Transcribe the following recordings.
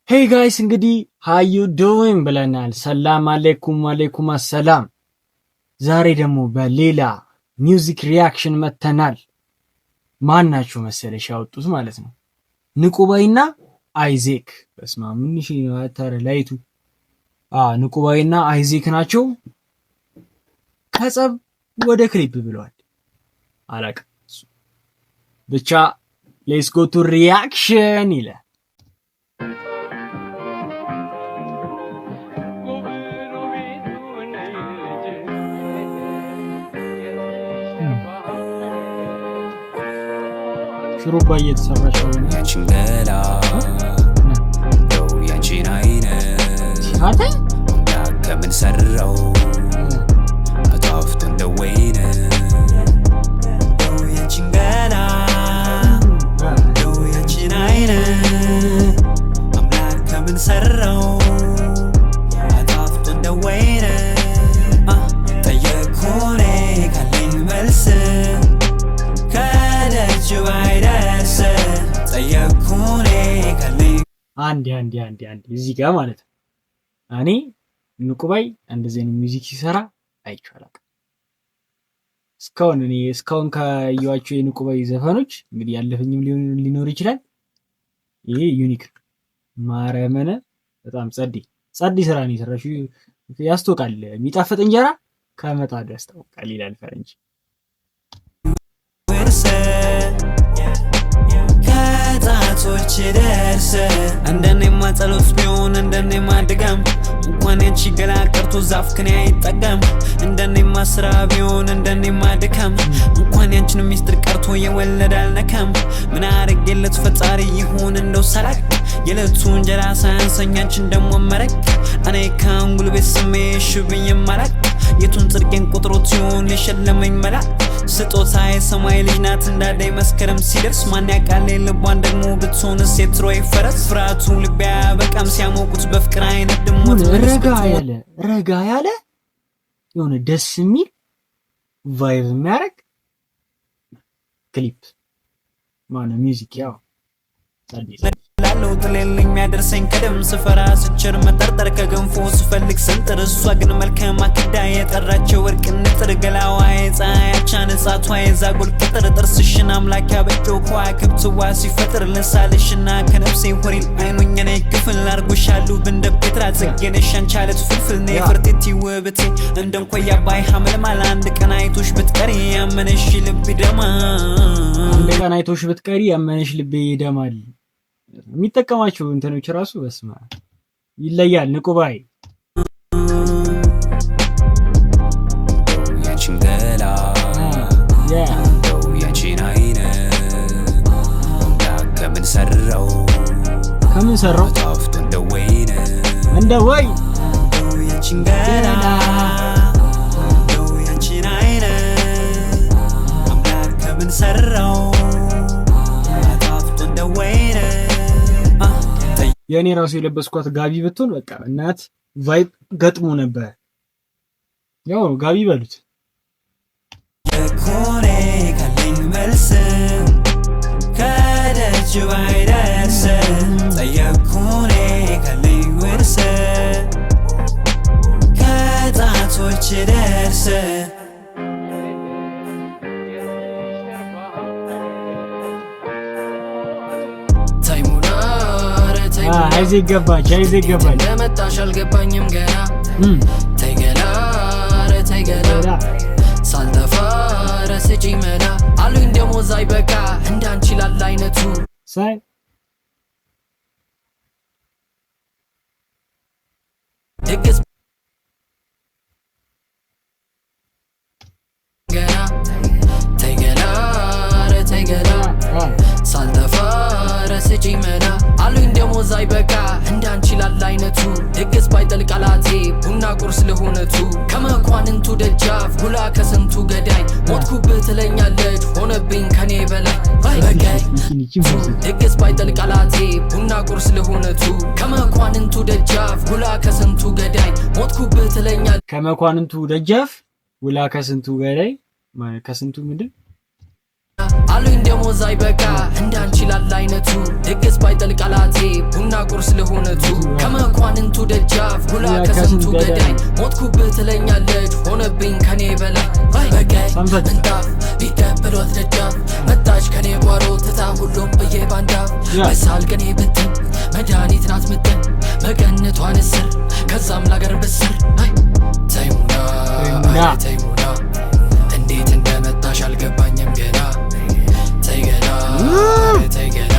ሄይ ጋይስ እንግዲህ how you doing ብለናል። ሰላም አለይኩም አሰላም። ዛሬ ደግሞ በሌላ ሚውዚክ ሪያክሽን መተናል። ማን ናቸው መሰለሽ ያወጡት ማለት ነው? ንቁባይና አይዜክ። በስማ ምን እሺ ታረ ላይቱ ንቁባይና አይዜክ ናቸው። ከጸብ ወደ ክሊፕ ብለዋል። አላቅ ብቻ ሌትስ ጎ ቱ ሪያክሽን ይላል። ሹሩባ እየተሰራች ነው። ያንቺን ገላ ያንቺን አይነት አምላክ ከምን ሰራው አጣፍቶ እንደ ወይን ያንቺን ገላ ያንቺን አይነት አምላክ ከምን ሰራው አጣፍቶ እንደ ወይን ጠየቅኩኔ ካለኝ መልስ አንድ እዚህ ጋር ማለት ነው። እኔ ንቁባይ እንደዚህ አይነት ሚውዚክ ሲሰራ አይቼው አላውቅም እስካሁን ካየኋቸው የንቁባይ ዘፈኖች እንግዲህ ያለፈኝም ሊኖር ይችላል። ይሄ ዩኒክ ማርያምን በጣም ጸዲ ስራ ነው የሰራሽው። ያስታውቃል። የሚጣፍጥ እንጀራ ከመጣዱ ያስታውቃል ይላል ፈረንጅ። ከጣቶች ደርሰ እንደኔማ ጸሎት ቢሆን እንደኔማ ድጋም እንኳን ያንቺ ገላ ቀርቶ ዛፍ ከኔ አይጠጋም። እንደኔማ ስራ ቢሆን እንደኔማ ድካም እንኳን ያንቺን ሚስጥር ቀርቶ የወለደ አልነካም። ምን አረገለት ፈጣሪ ይሁን እንደው ሰላክ የለቱ እንጀራ ሳያንሰኝ አንቺን ደሞ መረቅ እኔ ካንጉል ቤት ስሜሽ ብዬ ማላቅ የቱን ጽድቄን ቁጥሮት ሲሆን የሸለመኝ መላክ ስጦታ የሰማይ ልጅ ናት እንዳዳይ መስከረም ሲደርስ ማን ያውቃል ልቧን ደግሞ ብትሆንስ የትሮይ ፈረስ ፍርሃቱ ልቤ በቃም ሲያሞቁት በፍቅር አይነት ድሞት ረጋ ያለ የሆነ ደስ የሚል ቫይብ የሚያደርግ ክሊፕ ማነው ሚውዚክ ያው ላለው ጥሌልኝ የሚያደርሰኝ ከደም ስፈራ ስችር መጠርጠር ከገንፎ ስፈልግ ስንጥር እሷ ግን መልካም አክዳ የጠራቸው ወርቅ ንጥር ገላዋ የፀሐያቻ ነጻቷ የዛጎል ቅጥር ጥርስሽን አምላክ ያበጀው ከዋክብትዋ ሲፈጥር ልሳልሽና ከነፍሴ ሆሪል አይኖኝ ነይ ክፍል አርጎሻሉ እንደ ፔትራ ጽጌነሽ አንቻለት ፍልፍል ነይ ፍርቴቲ ውብቴ እንደንኮያ ባይ ሐመልማል አንድ ቀን አይቶሽ ብትቀሪ ያመነሽ ልብ ይደማል። የሚጠቀማቸው እንትኖች ራሱ በስማ ይለያል። ንቁባይ ያንቺን ገላ ያንቺን አይነት ከምን ሰራው አጣፍቶ እንደ ወይን ያንቺን ገላ ያንቺን አይነት አምላክ ከምን ሰራው አጣፍቶ እንደ ወይን የኔ ራሱ የለበስኳት ጋቢ ብትሆን በቃ እናት ቫይብ ገጥሞ ነበር። ያው ጋቢ በሉት የኮኔ ካለኝ መልስ ከደጅ ባይደርስ ጠየቅኩኔ ካለኝ ውርስ ከጣቶች ደርስ አይዜ ገባች ለመጣሽ አልገባኝም ገና ተይገላ ሳልጠፋ ረስጪ መላ አሉኝ ደሞዝ አይበቃ እንዳንቺ ላለ አይነቱ ሳይ ድግስ ገና ተይገላ ሳልጠፋ ረስጪ መላ አሉኝ ደሞዝ አይበቃ እንዳንቺ ላለ አይነቱ ድግስ ባይጠል ቃላቴ ቡና ቁርስ ለሆነቱ ከመኳንንቱ ደጃፍ ጉላ ከስንቱ ገዳይ ሞትኩብህ ትለኛለች ሆነብኝ ከኔ በላይ በጋይ ድግስ ባይጠል ቃላቴ ቡና ቁርስ ለሆነቱ ከመኳንንቱ ደጃፍ ጉላ ከስንቱ ገዳይ ሞትኩብህ ትለኛለች ከመኳንንቱ ደጃፍ ጉላ ከስንቱ ገዳይ ከስንቱ ምንድን አሉኝ ደሞዝ አይበቃ እንዳንቺ ላለ አይነቱ ድግስ ባይጠልቅ ቃላቴ ቡና ቁርስ ለሆነቱ ከመኳንንቱ ደጃፍ ጉላ ከስንቱ ገዳይ ሞትኩብህ ትለኛለች ሆነብኝ ከኔ በላይ በቀይ ምንጣፍ ቢቀበሏት ደጃፍ መጣች ከኔ ጓሮ ትታ ሁሉም በየባንዳፍ በሳል ቀኔ ብትን መድኃኒት ናት ምትን መቀነቷን እስር ከዛም ላገር ብስር ተይሙና ተይሙና እንዴት እንደመጣሽ አልገባኝም ገና ተይገላ ተይገላ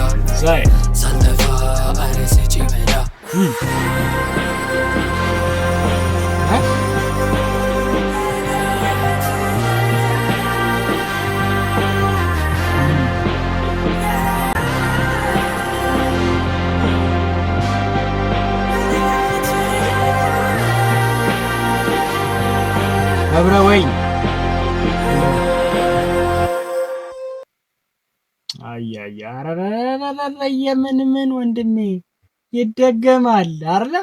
ሳልጠፋ አረ ስጪ መላ አብረወኝ የምን ወንድሜ ይደገማል አይደል?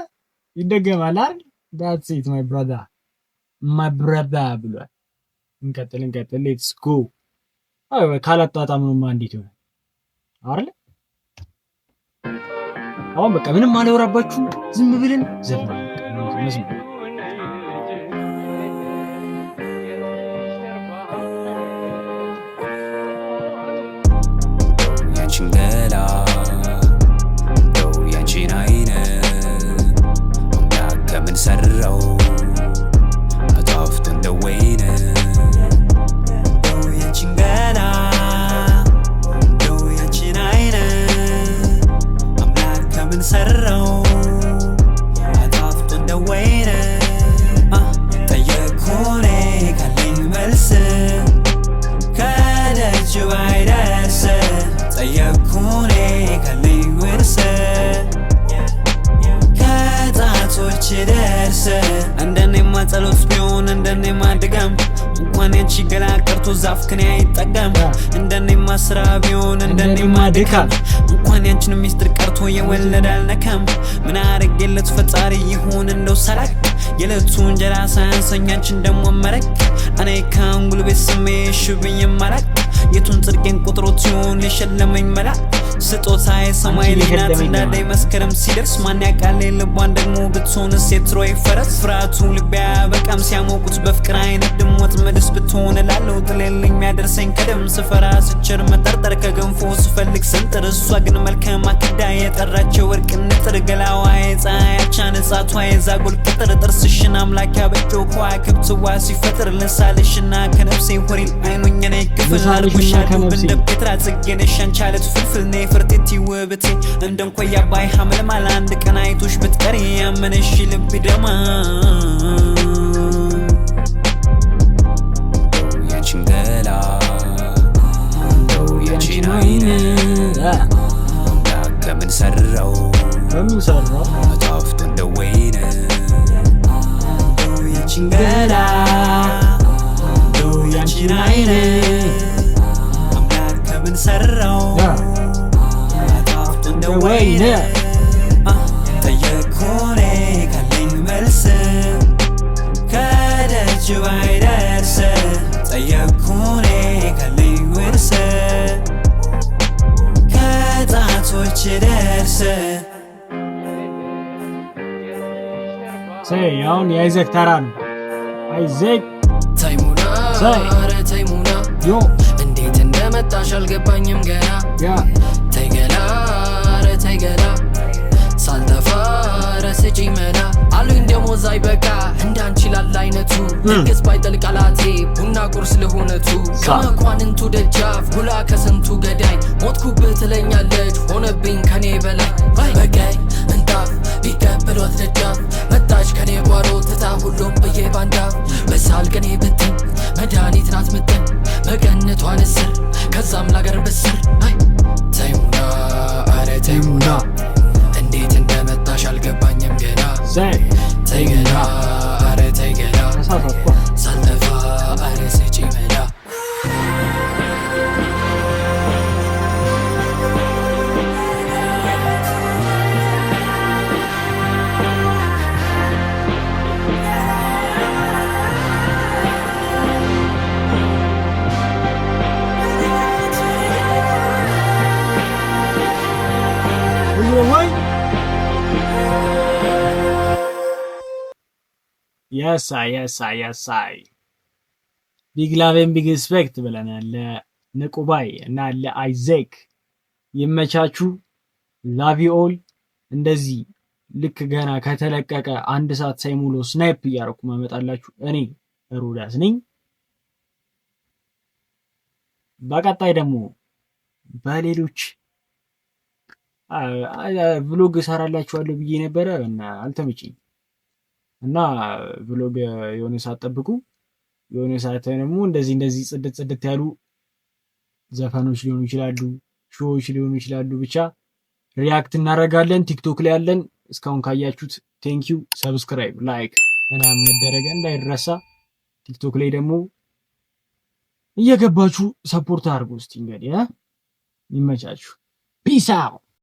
ይደገማል አይደል? that's it my brother ብሏል። እንቀጥል let's go። አይ ካላጣጣምንማ እንዴት ይሆናል አይደል? አሁን በቃ ምንም አላወራባችሁ ዝም ብለን ዘፈን መስማት ችንገላ እንደው ያንቺን አይነት አምላክ ከምን ሰራው አጣፍቶ እንደ ወይን እንደው ያንቺንገላ እንደው ያንቺን አይነት አምላክ ከምን ሰራው አጣፍቶ እንደ ወይን ጠየቅኩኔ ካለኝ መልስ ከደጅ ባይደርስ ጠየቅኩኔ ካለኝ ውርስ ከጣቶች ደርስ እንደኔማ ጸሎት ቢሆን እንደኔማ ድጋም እንኳን ያንቺ ገላ ቀርቶ ዛፍ ከኔ አይጠጋም እንደኔማ ስራ ቢሆን እንደኔማ ድካም እንኳን ያንቺን ሚስጥር ቀርቶ የወለደ አልነካም ምን አረጌለት ፈጣሪ ይሁን እንደው ሰላክ የለቱ እንጀራ ሳያንሰኝ አንቺን ደሞ መረክ እኔ ካንጉል ቤት ስሜ ሽብኝ ማላክ የቱን ጽድቄን ቁጥሮት ሲሆን የሸለመኝ መላክ ስጦታዬ ሰማይ ሊናት እንዳዳይ መስከረም ሲደርስ ማን ያቃል ልቧን ደግሞ ብትሆንስ የትሮይ ፈረስ ፍርሃቱ ልቤ አያበቃም ሲያሞቁት በፍቅር አይነት ድሞት መድስ ብትሆን እላለሁ ጥሌልኝ የሚያደርሰኝ ቀደም ስፈራ ስቸር መጠርጠር ከገንፎ ስፈልግ ስንጥር እሷ ግን መልካም አክዳ የጠራቸው ወርቅ ንጥር ገላዋ የፀሐያቻ ነጻቷ የዛጎል ቅጥር ጥርስሽን አምላክ ያበጀው ከዋክብትዋ ሲፈጥር ልሳልሽና ከነፍሴ ወሪል አይኑኝ እኔ ክፍል አልኩሻለሁ እንደ ፔትራ ጽጌነሽ አንቻለት ፍልፍል ኔ ፍርቴቲ ውብቴ እንደንኮያ ባይ ሐምል ማል አንድ ቀን አይቶሽ ብትቀሪ ያመነሽ ልብ ደማ ያንቺን ገላ እንደው ያንቺን አይን አምላክ ከምን ሰራው አጣፍቶ እንደ ወይን እንደው ያንቺን ገላ እንደው ያንቺን አይን አምላክ ከምን ሰራው አጣፍቶ እንደ ወይን ጠየቅኩኔ ካለኝ መልስ ከደጅ ባይደርስ ጠየቅኩኔ ካለኝ ውርስ ከጣቶች ደርስ ሰይ አሁን የአይዘክ ተራ ነው። አይዘክ ተይሙና ኧረ ተይሙና ዮ እንዴት እንደመጣሽ አልገባኝም ገና ተይገላ ኧረ ተይገላ ሳልጠፋ ኧረ ስጪኝ መላ አሉኝ ደሞዝ አይበቃ እንዳንቺ ላለ አይነቱ ድግስ ባይጠልቅ ቃላቴ ቡና ቁርስ ለሆነቱ ከመኳንንቱ ደጃፍ ጉላ ከስንቱ ገዳይ ሞትኩብህ ትለኛለች ሆነብኝ ከኔ በላይ በቀይ ምንጣፍ ቢቀበሏት ደጃፍ መጣች ከኔ ጓሮ ትታ ሁሉም በየባንዳፍ በሳል ቀኔ ብትን መድኃኒት ናት ምትን መቀነቷን እስር ከዛም ላገር ብስር ተይሙና ኧረ ተይሙና እንዴት እንደመጣሽ አልገባኝም ገና ተይገላ ኧረ ተይገላ ሳልጠፋ ኧረ ስጪኝ መላ የሳይ ቢግ ላቭ ኤንድ ቢግ ሪስፔክት ብለናል ለንቁባይ እና ለአይዜክ። ይመቻችሁ። ላቭ ዩ ኦል። እንደዚህ ልክ ገና ከተለቀቀ 1 ሰዓት ሳይሞላው ስናይፕ እያደረኩ ማመጣላችሁ እኔ ሮዳስ ነኝ። በቀጣይ ደግሞ በሌሎች ቭሎግ እሰራላችኋለሁ ብዬ ነበረ እና አልተመቸኝ እና ቭሎግ የሆነ ሰዓት ጠብቁ። የሆነ ሰዓት ደግሞ እንደዚህ ጽድት ያሉ ዘፈኖች ሊሆኑ ይችላሉ፣ ሾዎች ሊሆኑ ይችላሉ። ብቻ ሪያክት እናደርጋለን። ቲክቶክ ላይ ያለን እስካሁን ካያችሁት ቴንኪው። ሰብስክራይብ፣ ላይክ ምናምን መደረግ እንዳይረሳ። ቲክቶክ ላይ ደግሞ እየገባችሁ ሰፖርት አድርጉ። እስቲ እንግዲህ ይመቻችሁ። ፒስ አውት።